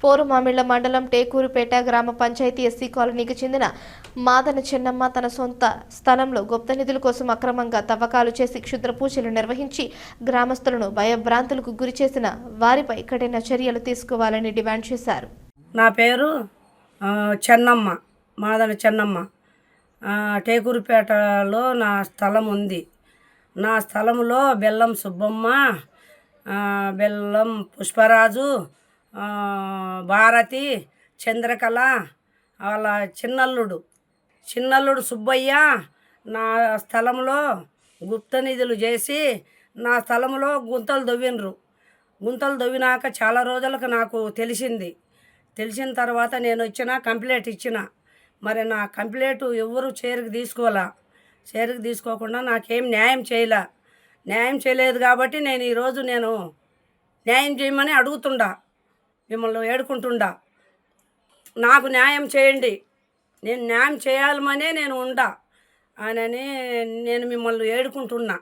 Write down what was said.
పోరుమామిళ్ల మండలం టేకూరుపేట గ్రామ పంచాయతీ ఎస్సీ కాలనీకి చెందిన మాదన చెన్నమ్మ తన సొంత స్థలంలో గుప్త నిధుల కోసం అక్రమంగా తవ్వకాలు చేసి క్షుద్ర పూజలు నిర్వహించి గ్రామస్తులను భయభ్రాంతులకు గురి చేసిన వారిపై కఠిన చర్యలు తీసుకోవాలని డిమాండ్ చేశారు. నా పేరు చెన్నమ్మ, మాదన చెన్నమ్మ. టేకూరుపేటలో నా స్థలం ఉంది. నా స్థలంలో బెల్లం సుబ్బమ్మ, బెల్లం పుష్పరాజు, భారతి, చంద్రకళ, వాళ్ళ చిన్నల్లుడు సుబ్బయ్య నా స్థలంలో గుప్త నిధులు చేసి నా స్థలంలో గుంతలు దవ్వినరు. గుంతలు దవ్వినాక చాలా రోజులకు నాకు తెలిసిన తర్వాత నేను కంప్లైంట్ ఇచ్చిన. మరి నా కంప్లైంట్ ఎవరు చేరుకు తీసుకోకుండా నాకేం న్యాయం చేయలేదు కాబట్టి నేను ఈరోజు న్యాయం చేయమని అడుగుతుండా, మిమ్మల్ని వేడుకుంటుండా. నాకు న్యాయం చేయండి, నేను న్యాయం చేయాలమనే నేను అని నేను మిమ్మల్ని వేడుకుంటున్నా.